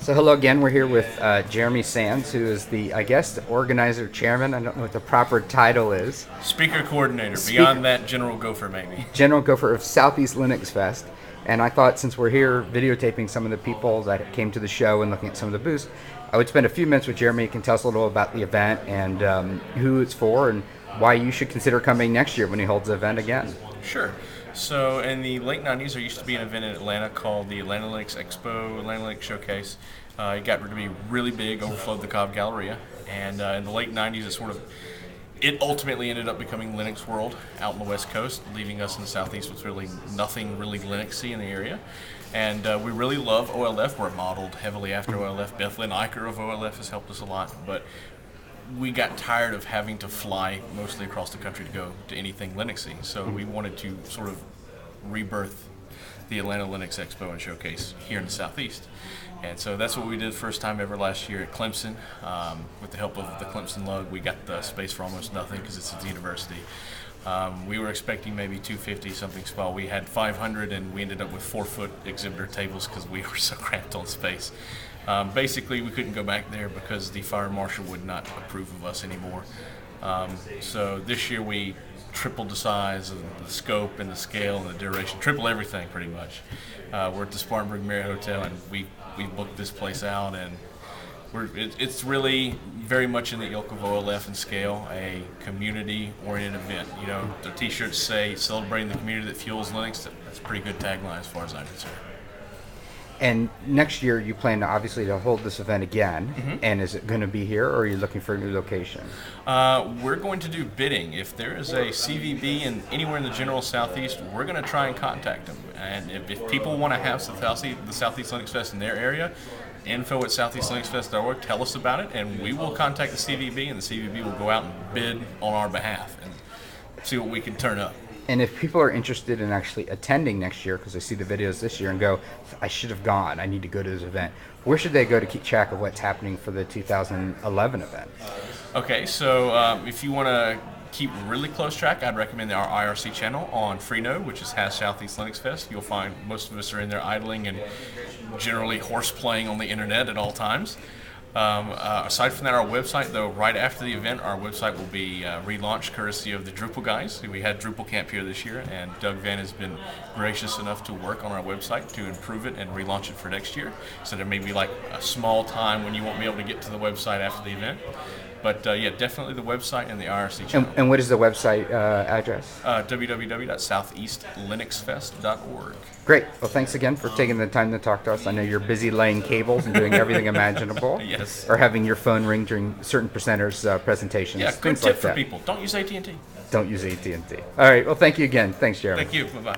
So hello again. We're here with Jeremy Sands, who is I guess, the organizer chairman. I don't know what the proper title is. Speaker coordinator. Beyond that, general gopher maybe. General gopher of Southeast Linux Fest. And I thought since we're here videotaping some of the people that came to the show and looking at some of the booths, I would spend a few minutes with Jeremy. He can tell us a little about the event and who it's for and why you should consider coming next year when he holds the event again. Sure. So in the late 90s, there used to be an event in Atlanta called the Atlanta Linux Expo, Atlanta Linux Showcase. It got to be really big, overflowed the Cobb Galleria. And in the late 90s, it ultimately ended up becoming Linux World out on the West Coast, leaving us in the Southeast with really nothing really Linuxy in the area. And we really love OLF. We're modeled heavily after OLF. Beth Lynn Eicher of OLF has helped us a lot. But we got tired of having to fly mostly across the country to go to anything Linuxy. So we wanted to sort of rebirth the Atlanta Linux Expo and Showcase here in the Southeast. And so that's what we did first time ever last year at Clemson. With the help of the Clemson Lug, we got the space for almost nothing because it's at the university. We were expecting maybe 250 something small. We had 500 and we ended up with 4-foot exhibitor tables because we were so cramped on space. Basically, we couldn't go back there because the fire marshal would not approve of us anymore. So this year we tripled the size and the scope and the scale and the duration, triple everything pretty much. We're at the Spartanburg Marriott Hotel and we booked this place out, and it's really very much in the ilk of OLF and scale, a community-oriented event. You know, the T-shirts say "Celebrating the community that fuels Linux." That's a pretty good tagline as far as I'm concerned. And next year you plan to obviously to hold this event again. Mm-hmm. And is it going to be here or are you looking for a new location? We're going to do bidding. If there is a CVB anywhere in the general Southeast, we're going to try and contact them. And if people want to have the Southeast Linux Fest in their area, info at southeastlinuxfest.org, tell us about it, and we will contact the CVB, and the CVB will go out and bid on our behalf and see what we can turn up. And if people are interested in actually attending next year, because they see the videos this year and go, I should have gone, I need to go to this event, where should they go to keep track of what's happening for the 2011 event? Okay, so if you want to keep really close track, I'd recommend our IRC channel on Freenode, which is #Southeast Linux Fest. You'll find most of us are in there idling and generally horseplaying on the internet at all times. Aside from that, our website, though, right after the event, our website will be relaunched courtesy of the Drupal guys. We had Drupal Camp here this year, and Doug Van has been gracious enough to work on our website to improve it and relaunch it for next year. So there may be like a small time when you won't be able to get to the website after the event. But yeah, definitely the website and the IRC channel. And what is the website address? www.southeastlinuxfest.org. Great. Well, thanks again for taking the time to talk to us. I know you're busy laying cables and doing everything imaginable. Yes. Or having your phone ring during certain presenters' presentations. Yeah, good tip for people. Don't use AT&T. Don't use AT&T. All right. Well, thank you again. Thanks, Jeremy. Thank you. Bye-bye.